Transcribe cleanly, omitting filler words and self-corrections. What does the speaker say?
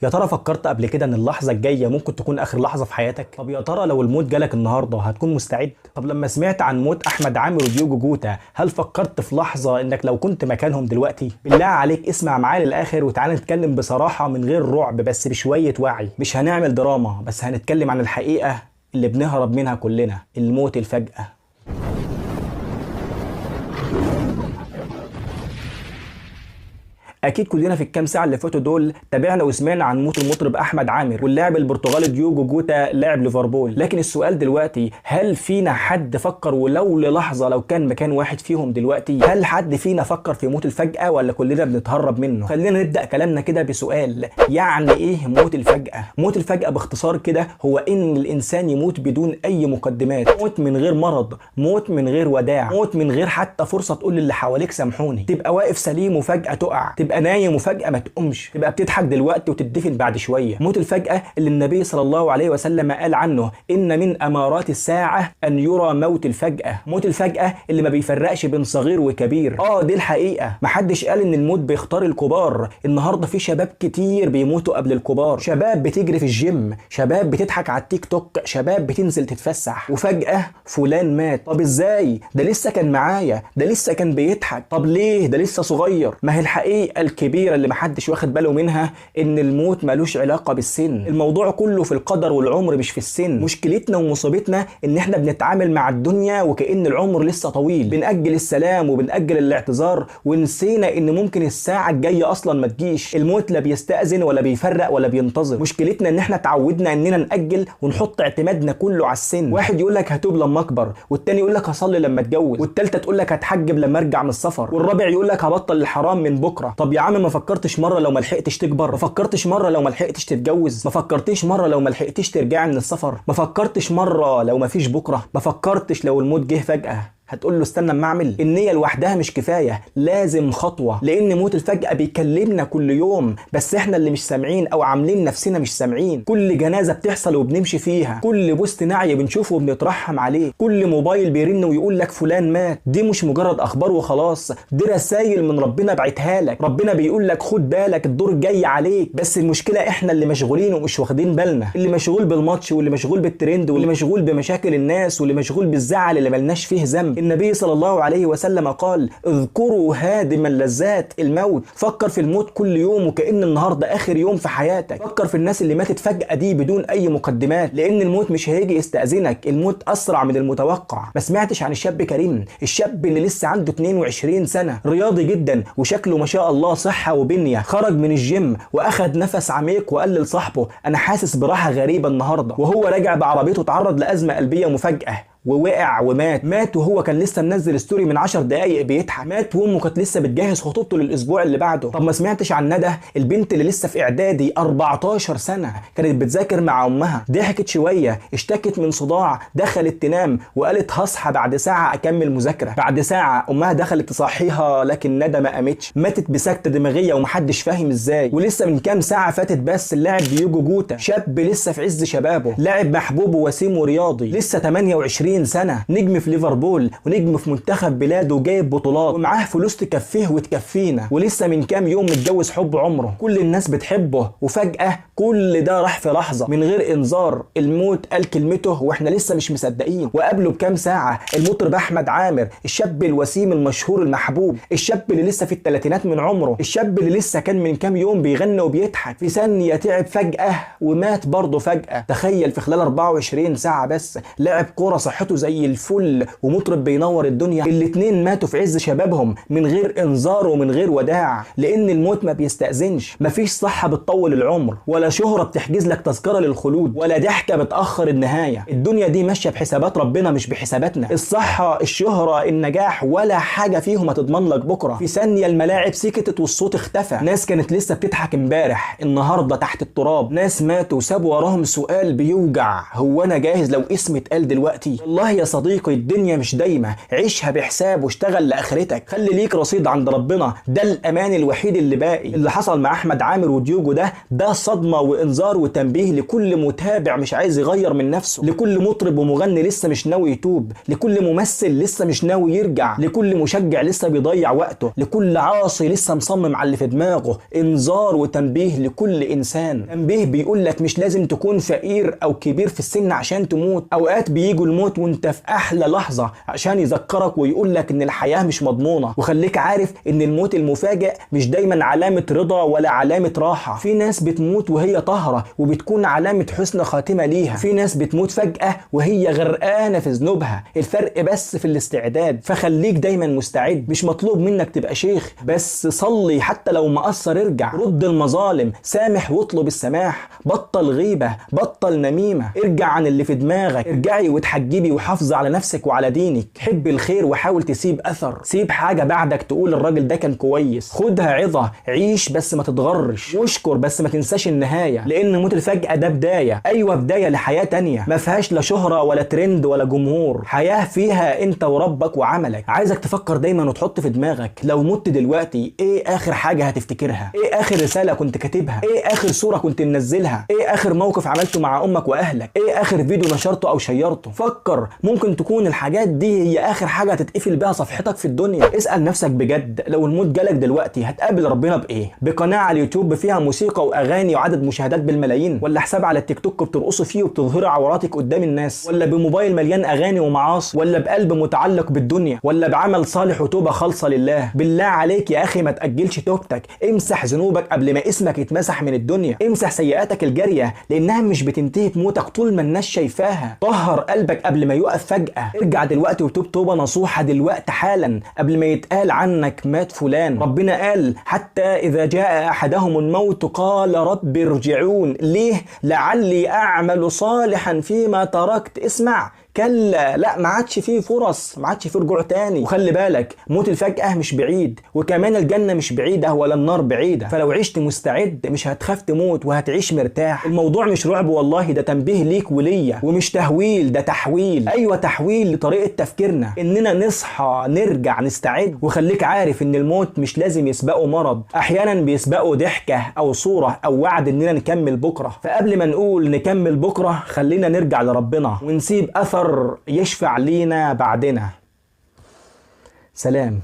يا ترى فكرت قبل كده ان اللحظة الجاية ممكن تكون اخر لحظة في حياتك؟ طب يا ترى لو الموت جالك النهاردة هتكون مستعد؟ طب لما سمعت عن موت احمد عامر وديوجو جوتا هل فكرت في لحظة انك لو كنت مكانهم دلوقتي؟ بالله عليك اسمع معايا للاخر وتعالى نتكلم بصراحة من غير رعب بس بشوية وعي. مش هنعمل دراما بس هنتكلم عن الحقيقة اللي بنهرب منها كلنا، الموت الفجأة. اكيد كلنا في الكام ساعه اللي فاتوا دول تابعنا وسمعنا عن موت المطرب احمد عامر واللاعب البرتغالي ديوجو جوتا لاعب ليفربول. لكن السؤال دلوقتي، هل فينا حد فكر ولو للحظه لو كان مكان واحد فيهم دلوقتي، هل حد فينا فكر في موت الفجأة ولا كلنا بنتهرب منه؟ خلينا نبدا كلامنا كده بسؤال، يعني ايه موت الفجأة؟ موت الفجأة باختصار كده هو ان الانسان يموت بدون اي مقدمات، موت من غير مرض، موت من غير وداع، موت من غير حتى فرصه تقول للي حواليك سامحوني. تبقى واقف سليم وفجأة تقع، تبقى نايم وفجأة ما تقومش، تبقى بتضحك دلوقتي وتدفن بعد شوية. موت الفجأة اللي النبي صلى الله عليه وسلم قال عنه إن من أمارات الساعة أن يرى موت الفجأة. موت الفجأة اللي ما بيفرقش بين صغير وكبير. دي الحقيقة، محدش قال إن الموت بيختار الكبار. النهاردة في شباب كتير بيموتوا قبل الكبار، شباب بتجري في الجيم، شباب بتضحك على التيك توك، شباب بتنزل تتفسح وفجأة فلان مات. طب ازاي؟ ده لسه كان معايا، ده لسه كان بيضحك. طب ليه؟ ده لسه صغير. ما هي الحقيقة الكبيرة اللي محدش واخد باله منها ان الموت مالوش علاقة بالسن. الموضوع كله في القدر والعمر مش في السن. مشكلتنا ومصيبتنا ان احنا بنتعامل مع الدنيا وكأن العمر لسه طويل، بنأجل السلام وبنأجل الاعتذار ونسينا ان ممكن الساعة الجاية اصلا ما تجيش. الموت لا بيستأذن ولا بيفرق ولا بينتظر. مشكلتنا ان احنا اتعودنا اننا نأجل ونحط اعتمادنا كله على السن. واحد يقول لك هتوب لما اكبر، والتاني يقول لك هصلي لما اتجوز، والتالتة تقول لك هتحجب لما ارجع من السفر، والرابع يقول لك هبطل الحرام من بكره. طب يا عم ما فكرتش مره لو ما لحقتش تكبر؟ ما فكرتش مره لو ما لحقتش تتجوز؟ ما فكرتش مره لو ما لحقتش ترجع من السفر؟ ما فكرتش مره لو ما فيش بكره؟ ما فكرتش لو الموت جه فجأة هتقول له استنى اما اعمل؟ النية لوحدها مش كفاية، لازم خطوة، لان موت الفجأة بيكلمنا كل يوم بس احنا اللي مش سامعين او عاملين نفسنا مش سامعين. كل جنازة بتحصل وبنمشي فيها، كل بوست نعي بنشوفه وبنترحم عليه، كل موبايل بيرن ويقول لك فلان مات. دي مش مجرد اخبار وخلاص، دي رسائل من ربنا بعتها لك. ربنا بيقول لك خد بالك الدور جاي عليك. بس المشكلة احنا اللي مشغولين ومش واخدين بالنا، اللي مشغول بالماتش واللي مشغول بالترند واللي مشغول بمشاكل الناس واللي مشغول بالزعل اللي ملناش فيه ذنب. النبي صلى الله عليه وسلم قال اذكروا هادم اللذات، الموت. فكر في الموت كل يوم وكأن النهاردة آخر يوم في حياتك. فكر في الناس اللي ماتت فجأة دي بدون أي مقدمات، لأن الموت مش هيجي يستأذنك، الموت أسرع من المتوقع. ما سمعتش عن الشاب كريم، الشاب اللي لسه عنده 22 سنة، رياضي جدا وشكله ما شاء الله صحة وبنية، خرج من الجيم وأخد نفس عميق وقال لصاحبه أنا حاسس براحة غريبة النهاردة. وهو راجع بعربيته تعرض لأزمة قلبية مفاجئة ووقع ومات وهو كان لسه منزل ستوري من 10 دقايق بيضحك. مات وامه كانت لسه بتجهز خطوبته للاسبوع اللي بعده. طب ما سمعتش عن ندى البنت اللي لسه في اعدادي 14 سنه، كانت بتذاكر مع امها، ضحكت شويه، اشتكت من صداع، دخلت تنام وقالت هصحى بعد ساعه اكمل مذاكره. بعد ساعه امها دخلت تصحيها لكن ندى ما قامتش، ماتت بسكته دماغيه ومحدش فاهم ازاي. ولسه من كام ساعه فاتت بس اللاعب ديوجو جوتا، شاب لسه في عز شبابه، لاعب محبوب ووسيم ورياضي، لسه 28 سنة، نجم في ليفربول ونجم في منتخب بلاده وجايب بطولات ومعاه فلوس تكفيه وتكفينا، ولسه من كام يوم متجوز حب عمره، كل الناس بتحبه وفجأة كل ده راح في لحظة من غير انذار. الموت قال كلمته واحنا لسه مش مصدقين. وقبله بكام ساعة المطرب احمد عامر، الشاب الوسيم المشهور المحبوب، الشاب اللي لسه في الثلاثينات من عمره، الشاب اللي لسه كان من كام يوم بيغني وبيضحك، في ثانية تعب فجأة ومات برضه فجأة. تخيل في خلال 24 ساعة بس لاعب كورة صحته زي الفل ومطرب بينور الدنيا، الاتنين ماتوا في عز شبابهم من غير انذار ومن غير وداع. لان الموت ما بيستأذنش، مفيش صحة بتطول العمر، ولا شهرة بتحجز لك تذكرة للخلود، ولا ضحكة بتأخر النهاية. الدنيا دي ماشية بحسابات ربنا مش بحساباتنا. الصحة، الشهرة، النجاح، ولا حاجة فيهم هتضمن لك بكرة. في ثانية الملاعب سكتت والصوت اختفى، ناس كانت لسه بتضحك امبارح النهاردة تحت التراب، ناس ماتوا وسابوا وراهم سؤال بيوجع، هو انا جاهز لو اسمي اتقال دلوقتي؟ والله يا صديقي الدنيا مش دايمة، عيشها بحساب واشتغل لآخرتك، خلي ليك رصيد عند ربنا، ده الأمان الوحيد اللي باقي. اللي حصل مع أحمد عامر وديوجو ده صدمة وإنذار وتنبيه لكل متابع مش عايز يغير من نفسه، لكل مطرب ومغني لسه مش ناوي يتوب، لكل ممثل لسه مش ناوي يرجع، لكل مشجع لسه بيضيع وقته، لكل عاصي لسه مصمم على اللي في دماغه. إنذار وتنبيه لكل إنسان، تنبيه بيقول لك مش لازم تكون فقير أو كبير في السن عشان تموت. أوقات بيجوا الموت وانت في أحلى لحظة عشان يذكرك ويقول لك إن الحياة مش مضمونة. وخليك عارف إن الموت المفاجئ مش دايما علامة رضا ولا علامة راحة. في ناس بتموت وهي طاهرة وبتكون علامة حسن خاتمة ليها، في ناس بتموت فجأة وهي غرقانة في ذنوبها. الفرق بس في الاستعداد. فخليك دايما مستعد، مش مطلوب منك تبقى شيخ، بس صلي حتى لو مقصر، ارجع رد المظالم، سامح واطلب السماح، بطل غيبة، بطل نميمة، ارجع عن اللي في دماغك، ارجعي وتحجبي وحافظي على نفسك وعلى دينك، حب الخير وحاول تسيب أثر، سيب حاجة بعدك تقول الراجل ده كان كويس، خدها عظة، عيش بس ما تتغرش، واشكر بس ما تنساش النهاية، لأن موت الفجأة ده بداية، أيوة بداية لحياة تانية ما فيهاش لا شهرة ولا ترند ولا جمهور، حياة فيها انت وربك وعملك. عايزك تفكر دايما وتحط في دماغك لو مت دلوقتي ايه آخر حاجة هتفتكرها؟ ايه آخر رسالة كنت كاتبها؟ ايه آخر صورة كنت منزلها؟ ايه آخر موقف عملته مع امك واهلك؟ ايه آخر فيديو نشرته او شيرته؟ فكر، ممكن تكون الحاجات دي هي آخر حاجة هتتقفل بيها صفحتك في الدنيا. اسأل نفسك بجد، لو الموت جالك دلوقتي هتقابل ربنا بايه؟ بقناة على اليوتيوب فيها موسيقى واغاني وعدد مشاهدات بالملايين، ولا حساب على التيك توك بترقصوا فيه وبتظهروا عوراتك قدام الناس، ولا بموبايل مليان اغاني ومعاصي، ولا بقلب متعلق بالدنيا، ولا بعمل صالح وتوبة خالصة لله؟ بالله عليك يا اخي ما تأجلش توبتك، امسح ذنوبك قبل ما اسمك يتمسح من الدنيا، امسح سيئاتك الجارية لانها مش بتنتهي بموتك طول ما الناس شايفاها، طهر قلبك قبل ما يقف فجأة، ارجع دلوقتي وتوب توبة نصوحة دلوقتي حالا قبل ما يتقال عنك مات فلان. ربنا قال حتى اذا جاء احدهم الموت قال رب ارجعون، ليه؟ لعلي اعمل صالحا فيما تركت. اسمع، كلا، لا ما عادش فيه فرص، ما عادش فيه رجوع تاني. وخلي بالك موت الفجأة مش بعيد، وكمان الجنة مش بعيدة ولا النار بعيدة، فلو عشت مستعد مش هتخاف تموت وهتعيش مرتاح. الموضوع مش رعب والله، ده تنبيه ليك وليا، ومش تهويل، ده تحويل. ايوه تحويل لطريقة تفكيرنا، اننا نصحى نرجع نستعد. وخليك عارف ان الموت مش لازم يسبقه مرض، احيانا بيسبقه ضحكة او صورة او وعد اننا نكمل بكرة. فقبل ما نقول نكمل بكرة خلينا نرجع لربنا ونسيب اثر يشفع لينا بعدنا. سلام.